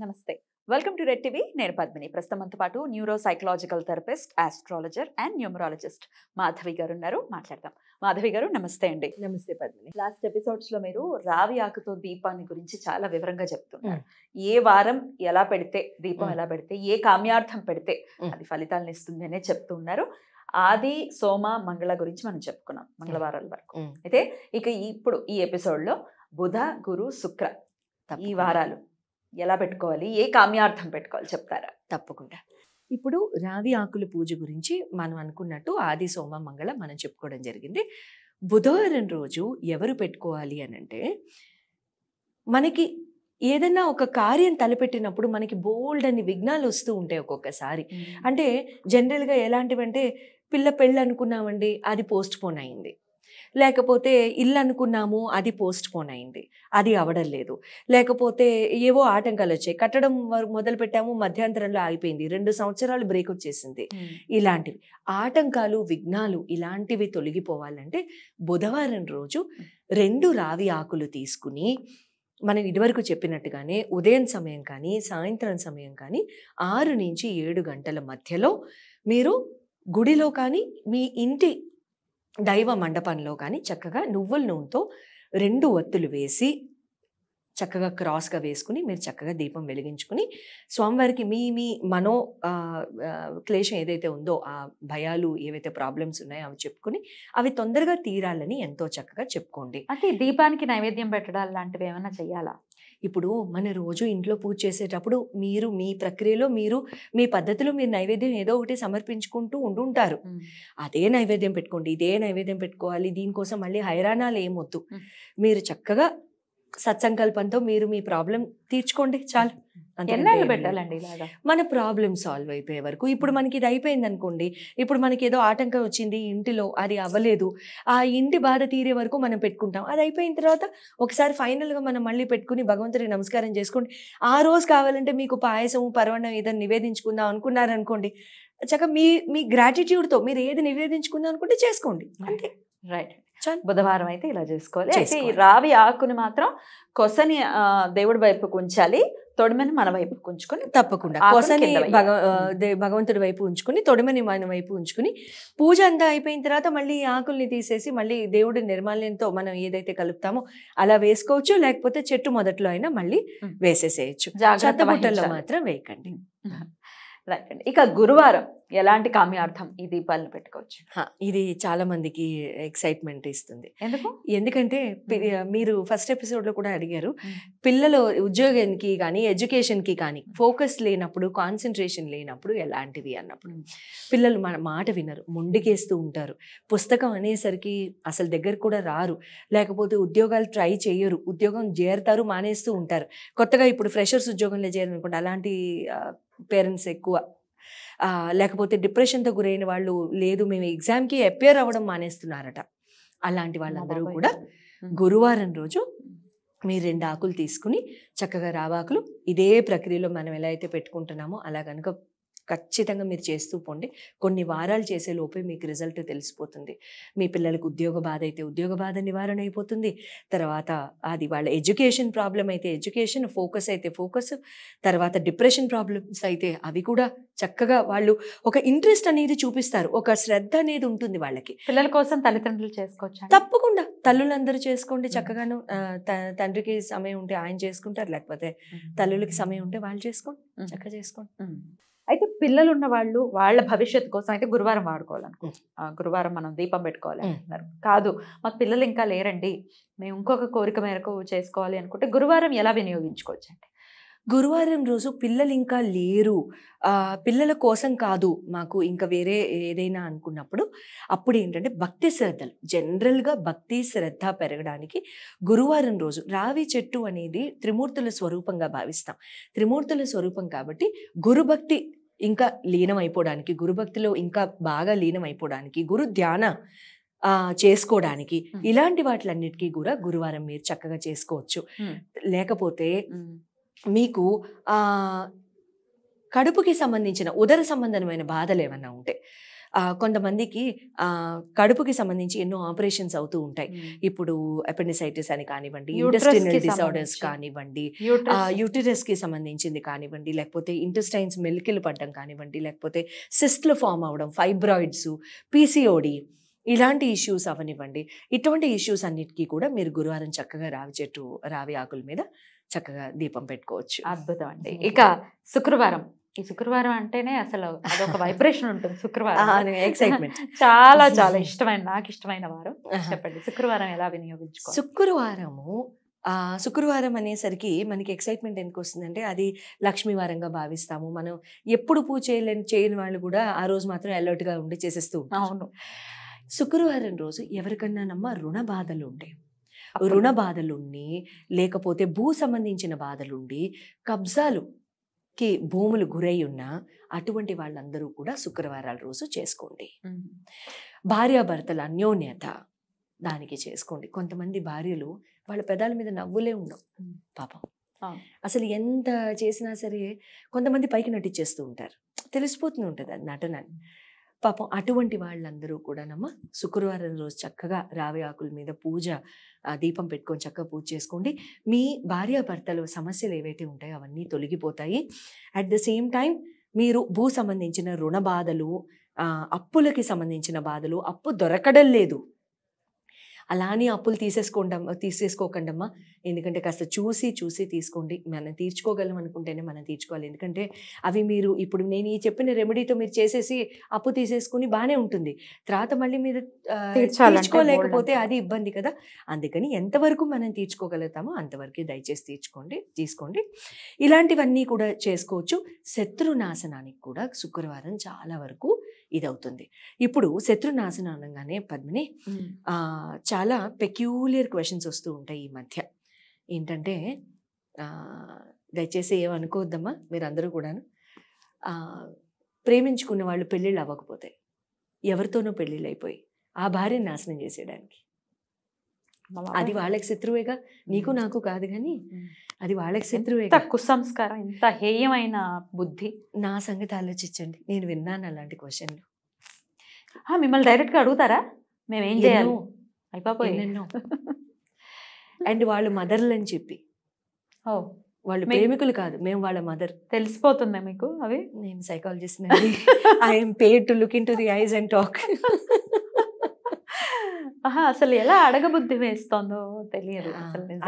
నమస్తే. Welcome to red TV. నేను పద్మిని. ప్రస్తుతం మనతో పాటు neuro psychological therapist, astrologer and numerologist Madhavi గారు ఉన్నారు. మాట్లాడదాం. మాధవి గారు నమస్తే అండి. నమస్తే పద్మిని. లాస్ట్ ఎపిసోడ్స్ లో మీరు రావి ఆకుతో దీపాన్ని గురించి చాలా వివరంగా చెప్తున్నారు. ఏ వారం ఎలా పెడితే, దీపం ఎలా పెడితే, ఏ కామ్యార్థం పెడితే అది ఫలితాలను ఇస్తుంది అనే చెప్తున్నారు. ఆది, సోమ, మంగళ గురించి మనం చెప్పుకున్నాం మంగళవారాల వరకు. అయితే ఇక ఇప్పుడు ఈ ఎపిసోడ్ లో బుధ, గురు, శుక్ర ఈ వారాలు ఎలా పెట్టుకోవాలి, ఏ కామ్యార్థం పెట్టుకోవాలి చెప్తారా? తప్పకుండా. ఇప్పుడు రావి ఆకుల పూజ గురించి మనం అనుకున్నట్టు ఆది, సోమ, మంగళ మనం చెప్పుకోవడం జరిగింది. బుధవారం రోజు ఎవరు పెట్టుకోవాలి అని అంటే, మనకి ఏదైనా ఒక కార్యం తలపెట్టినప్పుడు మనకి బోల్డ్ అని విఘ్నాలు వస్తూ ఉంటాయి ఒక్కొక్కసారి. అంటే జనరల్గా ఎలాంటివంటే, పెళ్ళి అనుకున్నామండి, అది పోస్ట్ పోన్ అయింది. లేకపోతే ఇల్లు అనుకున్నాము, అది పోస్ట్ పోన్ అయింది, అది అవడం లేదు. లేకపోతే ఏవో ఆటంకాలు వచ్చాయి, కట్టడం మొదలు పెట్టాము, మధ్యాంతరంలో ఆగిపోయింది, 2 సంవత్సరాలు బ్రేక్ వచ్చేసింది. ఇలాంటివి ఆటంకాలు, విఘ్నాలు ఇలాంటివి తొలగిపోవాలంటే బుధవారం రోజు 2 రావి ఆకులు తీసుకుని, మనం ఇదివరకు చెప్పినట్టుగానే ఉదయం సమయం కానీ సాయంత్రం సమయం కానీ 6 నుంచి 7 గంటల మధ్యలో మీరు గుడిలో కానీ మీ ఇంటి దైవ మండపంలో కానీ చక్కగా నువ్వుల నూనెతో 2 ఒత్తులు వేసి చక్కగా క్రాస్గా వేసుకుని మీరు చక్కగా దీపం వెలిగించుకుని స్వామివారికి మీ మనో క్లేశం ఏదైతే ఉందో, ఆ భయాలు ఏవైతే ప్రాబ్లమ్స్ ఉన్నాయో అవి చెప్పుకుని అవి తొందరగా తీరాలని ఎంతో చక్కగా చెప్పుకోండి. అంటే దీపానికి నైవేద్యం పెట్టడాలు లాంటివి ఏమైనా చెయ్యాలా? ఇప్పుడు మన రోజు ఇంట్లో పూజ చేసేటప్పుడు మీరు మీ ప్రక్రియలో మీ పద్ధతిలో మీరు నైవేద్యం ఏదో ఒకటి సమర్పించుకుంటూ ఉండుంటారు. అదే నైవేద్యం పెట్టుకోండి, ఇదే నైవేద్యం పెట్టుకోవాలి, దీనికోసం మళ్ళీ హైరాణాలు ఏమొద్దు. మీరు చక్కగా సత్సంకల్పంతో మీరు మీ ప్రాబ్లం తీర్చుకోండి చాలు. ఎన్నాళ్ళు పెట్టాలండి ఇలాగా? మన ప్రాబ్లం సాల్వ్ అయిపోయే వరకు. ఇప్పుడు మనకి ఇది అయిపోయింది అనుకోండి, ఇప్పుడు మనకి ఏదో ఆటంకం వచ్చింది ఇంటిలో, అది అవ్వలేదు, ఆ ఇంటి బాధ తీరే వరకు మనం పెట్టుకుంటాం. అది అయిపోయిన తర్వాత ఒకసారి ఫైనల్గా మనం మళ్ళీ పెట్టుకుని భగవంతుడికి నమస్కారం చేసుకోండి. ఆ రోజు కావాలంటే మీకు పాయసం, పరవణం ఏదైనా నివేదించుకుందాం అనుకున్నారనుకోండి, చక్కగా మీ గ్రాటిట్యూడ్తో మీరు ఏది నివేదించుకుందాం అనుకుంటే చేసుకోండి, అంతే. రైట్. బుధవారం అయితే ఇలా చేసుకోవాలి. అయితే ఈ రావి ఆకుని మాత్రం కొసని దేవుడి వైపుకు ఉంచాలి, తొడిమని మన వైపు ఉంచుకొని, తప్పకుండా కొసని భగవంతుడి వైపు ఉంచుకుని, తొడిమని మన వైపు ఉంచుకుని, పూజ అంతా అయిపోయిన తర్వాత మళ్ళీ ఆకుల్ని తీసేసి మళ్ళీ దేవుడి నిర్మాల్యంతో మనం ఏదైతే కలుపుతామో అలా వేసుకోవచ్చు. లేకపోతే చెట్టు మొదట్లో అయినా మళ్ళీ వేసేసేయచ్చు. చెత్త బుట్టల్లో మాత్రం వేయకండి. రైట్ అండి. ఇక గురువారం ఎలాంటి కామ్యార్థం ఈ దీపాలను పెట్టుకోవచ్చు? ఇది చాలా మందికి ఎక్సైట్మెంట్ ఇస్తుంది. ఎందుకంటే మీరు ఫస్ట్ ఎపిసోడ్లో కూడా అడిగారు, పిల్లలు ఉద్యోగానికి కానీ ఎడ్యుకేషన్కి కానీ ఫోకస్ లేనప్పుడు, కాన్సన్ట్రేషన్ లేనప్పుడు ఎలాంటివి అన్నప్పుడు పిల్లలు మన మాట వినరు, మొండికేస్తూ ఉంటారు, పుస్తకం అనేసరికి అసలు దగ్గర కూడా రారు, లేకపోతే ఉద్యోగాలు ట్రై చేయరు, ఉద్యోగం చేరుతారు, మానేస్తూ ఉంటారు. కొత్తగా ఇప్పుడు ఫ్రెషర్స్ ఉద్యోగంలో చేరారనుకోండి, అలాంటి పేరెంట్స్ ఎక్కువ. లేకపోతే డిప్రెషన్తో గురైన వాళ్ళు, లేదు మేము ఎగ్జామ్కి అపియర్ అవ్వడం మానేస్తున్నారట. అలాంటి వాళ్ళందరూ కూడా గురువారం రోజు మీరు 2 ఆకులు తీసుకుని చక్కగా రావాకులు ఇదే ప్రక్రియలో మనం ఎలా అయితే పెట్టుకుంటున్నామో అలా కనుక ఖచ్చితంగా మీరు చేస్తూ పోండి. కొన్ని వారాలు చేసే లోపే మీకు రిజల్ట్ తెలిసిపోతుంది. మీ పిల్లలకు ఉద్యోగ బాధ అయితే ఉద్యోగ బాధ నివారణ అయిపోతుంది. తర్వాత అది వాళ్ళ ఎడ్యుకేషన్ ప్రాబ్లం అయితే ఎడ్యుకేషన్, ఫోకస్ అయితే ఫోకస్, తర్వాత డిప్రెషన్ ప్రాబ్లమ్స్ అయితే అవి కూడా చక్కగా వాళ్ళు ఒక ఇంట్రెస్ట్ అనేది చూపిస్తారు, ఒక శ్రద్ధ అనేది ఉంటుంది వాళ్ళకి. పిల్లల కోసం తల్లిదండ్రులు చేసుకోవచ్చు. తప్పకుండా తల్లులందరూ చేసుకోండి చక్కగాను. తండ్రికి సమయం ఉంటే ఆయన చేసుకుంటారు, లేకపోతే తల్లులకి సమయం ఉంటే వాళ్ళు చేసుకోండి, చక్కగా చేసుకోండి. అయితే పిల్లలు ఉన్న వాళ్ళు వాళ్ళ భవిష్యత్తు కోసం అయితే గురువారం గురువారం మనం దీపం పెట్టుకోవాలి అంటున్నారు. కాదు మాకు పిల్లలు ఇంకా లేరండి, మేము ఇంకొక కోరిక మేరకు చేసుకోవాలి అనుకుంటే గురువారం ఎలా వినియోగించుకోవచ్చు అంటే? గురువారం రోజు పిల్లలు ఇంకా లేరు, పిల్లల కోసం కాదు మాకు ఇంకా వేరే ఏదైనా అనుకున్నప్పుడు అప్పుడు ఏంటంటే భక్తి శ్రద్ధలు, జనరల్గా భక్తి శ్రద్ధ పెరగడానికి గురువారం రోజు రావి చెట్టు అనేది త్రిమూర్తుల స్వరూపంగా భావిస్తాం. త్రిమూర్తుల స్వరూపం కాబట్టి గురుభక్తి ఇంకా లీనమైపోవడానికి, గురుభక్తిలో ఇంకా బాగా లీనమైపోవడానికి, గురు ధ్యాన చేసుకోవడానికి, ఇలాంటి వాటిలన్నిటికీ కూడా గురువారం మీరు చక్కగా చేసుకోవచ్చు. లేకపోతే మీకు కడుపుకి సంబంధించిన ఉదర సంబంధమైన బాధలు ఏమన్నా ఉంటే కొంతమందికి కడుపుకి సంబంధించి ఎన్నో ఆపరేషన్స్ అవుతూ ఉంటాయి. ఇప్పుడు అపెండిసైటిస్ అని కానివ్వండి, ఇంటెస్టినల్ డిసార్డర్స్ కానివ్వండి, యూటరస్ కి సంబంధించింది కానివ్వండి, లేకపోతే ఇంటెస్టైన్స్ మెలికలు పడడం కానివ్వండి, లేకపోతే సిస్ట్లు ఫామ్ అవ్వడం, ఫైబ్రాయిడ్స్, పీసీఓడి, ఇలాంటి ఇష్యూస్ అవనివ్వండి. ఇటువంటి ఇష్యూస్ అన్నిటికీ కూడా మీరు గురువారం చక్కగా రావి ఆకుల మీద చక్కగా దీపం పెట్టుకోవచ్చు. అద్భుతం అండి. ఇక శుక్రవారం, ఈ శుక్రవారం అంటేనే అసలు అదొక వైబ్రేషన్ ఉంటుంది. శుక్రవారం ఎక్సైట్మెంట్ చాలా చాలా ఇష్టమైన, నాకు ఇష్టమైన వారం. చెప్పండి, శుక్రవారం ఎలా వినియోగించుకో? శుక్రవారం అనేసరికి మనకి ఎక్సైట్మెంట్ ఎందుకు వస్తుందంటే, అది లక్ష్మీవారంగా భావిస్తాము. మనం ఎప్పుడు పూజ చేయని వాళ్ళు కూడా ఆ రోజు మాత్రం అలర్ట్గా ఉండి చేసేస్తూ ఉంటాం. అవును. శుక్రవారం రోజు ఎవరికన్నా రుణ బాధలు ఉంటాయి, రుణ బాధలుండి, లేకపోతే భూ సంబంధించిన బాధలుండి, కబ్జాలుకి భూములు గురై ఉన్న అటువంటి వాళ్ళందరూ కూడా శుక్రవారాల రోజు చేసుకోండి. భార్యాభర్తల అన్యోన్యత దానికి చేసుకోండి. కొంతమంది భార్యలు వాళ్ళ పెదాల మీద నవ్వులే ఉండవు పాపం. అసలు ఎంత చేసినా సరే కొంతమంది పైకి నటించేస్తూ ఉంటారు, తెలిసిపోతూ ఉంటుంది అది నటన. పాపం అటువంటి వాళ్ళందరూ కూడానమ్మ శుక్రవారం రోజు చక్కగా రావి ఆకుల మీద దీపం పెట్టుకొని చక్కగా పూజ చేసుకోండి. మీ భార్యాభర్తల సమస్యలు ఏవైతే ఉంటాయో అవన్నీ తొలగిపోతాయి. అట్ ద సేమ్ టైం మీరు భూ సంబంధించిన రుణ బాధలు, అప్పులకి సంబంధించిన బాధలు, అప్పు దొరకడం లేదు అలానే అప్పులు తీసేసుకోకండమ్మా. ఎందుకంటే కాస్త చూసి తీసుకోండి. మనం తీర్చుకోగలం అనుకుంటేనే మనం తీర్చుకోవాలి. ఎందుకంటే అవి మీరు ఇప్పుడు నేను ఈ చెప్పిన రెమెడీతో మీరు చేసేసి అప్పు తీసేసుకుని బాగానే ఉంటుంది, తర్వాత మళ్ళీ మీరు తీర్చుకోలేకపోతే అది ఇబ్బంది కదా. అందుకని ఎంతవరకు మనం తీర్చుకోగలుగుతామో అంతవరకే దయచేసి తీసుకోండి. ఇలాంటివన్నీ కూడా చేసుకోవచ్చు. శత్రునాశనానికి కూడా శుక్రవారం చాలా వరకు ఇదవుతుంది. ఇప్పుడు శత్రునాశనం అనగానే పద్మిని చాలా పెక్యూలియర్ క్వశ్చన్స్ వస్తూ ఉంటాయి ఈ మధ్య. ఏంటంటే దయచేసి ఏమనుకోవద్దమ్మా మీరందరూ కూడాను. ప్రేమించుకున్న వాళ్ళు పెళ్ళిళ్ళు అవ్వకపోతే, ఎవరితోనూ పెళ్ళిళ్ళు అయిపోయి ఆ భార్యని నాశనం చేసేయడానికి, అది వాళ్ళకి శత్రువేగా, నీకు నాకు కాదు కానీ అది వాళ్ళకి శత్రువేగా. కుసంస్కారం, ఇంత హేయమైన బుద్ధి. నా సంగతి ఆలోచించండి, నేను విన్నాను అలాంటి క్వశ్చన్లు. మిమ్మల్ని డైరెక్ట్గా అడుగుతారా మేమేం చేయాలి? అయిపోయి అండ్ వాళ్ళు మదర్లు అని చెప్పి, వాళ్ళు ప్రేమికులు కాదు, మేము వాళ్ళ మదర్. తెలిసిపోతుందా మీకు అవి? నేను psychologist, I'm paid to look in to the ice and talk. అసలు ఎలా అడగబుద్ధి వేస్తోందో తెలియదు.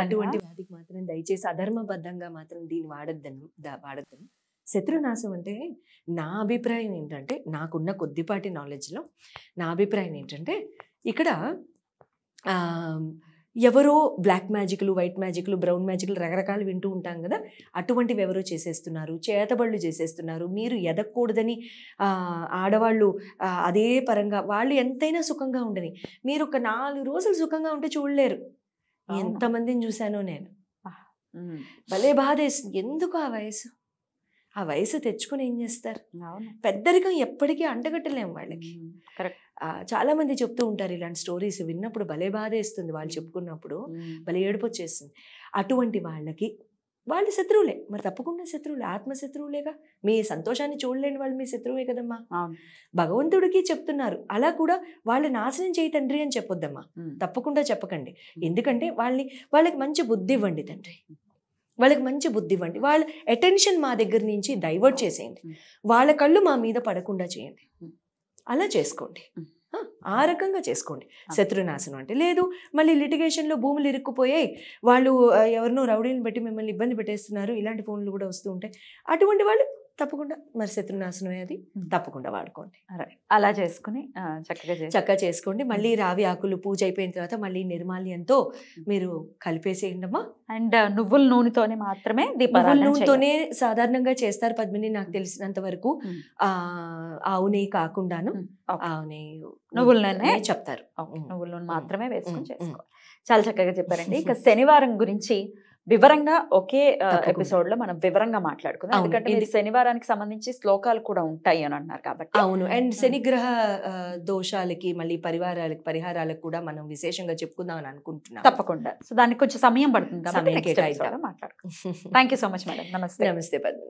అటువంటి వాటికి మాత్రం దయచేసి అధర్మబద్ధంగా మాత్రం దీన్ని వాడద్దని. శత్రునాశం అంటే నా అభిప్రాయం ఏంటంటే, నాకున్న కొద్దిపాటి నాలెడ్జ్లో నా అభిప్రాయం ఏంటంటే, ఇక్కడ ఎవరో బ్లాక్ మ్యాజిక్లు, వైట్ మ్యాజిక్లు, బ్రౌన్ మ్యాజిక్లు రకరకాలు వింటూ ఉంటాం కదా, అటువంటివి ఎవరో చేసేస్తున్నారు, చేతబళ్ళు చేసేస్తున్నారు. మీరు ఎదగకూడదని ఆడవాళ్ళు అదే పరంగా వాళ్ళు ఎంతైనా సుఖంగా ఉండని, మీరు ఒక 4 రోజులు సుఖంగా ఉంటే చూడలేరు. ఎంతమందిని చూశానో నేను. భలే బాధేస్తుంది. ఎందుకు ఆ వయసు తెచ్చుకుని ఏం చేస్తారు? పెద్దరికం ఎప్పటికీ అంటగట్టలేము వాళ్ళకి. చాలా మంది చెప్తూ ఉంటారు ఇలాంటి స్టోరీస్ విన్నప్పుడు భలే బాధేస్తుంది, వాళ్ళు చెప్పుకున్నప్పుడు భలే ఏడుపు వచ్చేస్తుంది. అటువంటి వాళ్ళకి వాళ్ళు శత్రువులే, మరి తప్పకుండా శత్రువులే, ఆత్మశత్రువులేగా. మీ సంతోషాన్ని చూడలేని వాళ్ళు మీ శత్రువే కదమ్మా. భగవంతుడికి చెప్తున్నారు, అలా కూడా వాళ్ళు నాశనం చేయి తండ్రి అని చెప్పొద్దమ్మా, తప్పకుండా చెప్పకండి. ఎందుకంటే వాళ్ళకి మంచి బుద్ధి ఇవ్వండి తండ్రి, వాళ్ళకి మంచి బుద్ధి ఇవ్వండి. వాళ్ళ అటెన్షన్ మా దగ్గర నుంచి డైవర్ట్ చేసేయండి, వాళ్ళ కళ్ళు మా మీద పడకుండా చేయండి. అలా చేసుకోండి, ఆ రకంగా చేసుకోండి శత్రునాశనం అంటే. లేదు మళ్ళీ లిటిగేషన్లో భూములు ఇరుక్కుపోయాయి, వాళ్ళు ఎవరినో రౌడీని పెట్టి మిమ్మల్ని ఇబ్బంది పెట్టేస్తున్నారు, ఇలాంటి ఫోన్లు కూడా వస్తూ ఉంటాయి. అటువంటి వాళ్ళు తప్పకుండా మరి శత్రునాశనమే, అది తప్పకుండా వాడుకోండి. అలా చేసుకుని చక్కగా చేసుకోండి. మళ్ళీ రావి ఆకులు పూజ అయిపోయిన తర్వాత మళ్ళీ నిర్మాల్యంతో మీరు కలిపేసేయండమ్మా. అండ్ నువ్వుల నూనెతోనే మాత్రమే, నువ్వుల నూనెతోనే సాధారణంగా చేస్తారు పద్మిని, నాకు తెలిసినంత వరకు. ఆవు నెయ్యి కాకుండాను ఆవు నెయ్యి, నువ్వుల నూనె చెప్తారు, నువ్వుల నూనె మాత్రమే వేసుకుని చేసుకోవాలి. చాలా చక్కగా చెప్పారండి. ఇక శనివారం గురించి వివరంగా ఒకే ఎపిసోడ్ లో మనం వివరంగా మాట్లాడుకుందాం. ఎందుకంటే మీరు శనివారానికి సంబంధించి శ్లోకాలు కూడా ఉంటాయి అని అన్నారు కాబట్టి. అవును, అండ్ శనిగ్రహ దోషాలకి మళ్ళీ పరిహారాలకు కూడా మనం విశేషంగా చెప్పుకుందాం అని అనుకుంటున్నాం. తప్పకుండా. సో దానికి కొంచెం సమయం పడుతుంది కాబట్టి మాట్లాడుకుందాం. Thank you so much madam. నమస్తే. నమస్తే పద్మిని.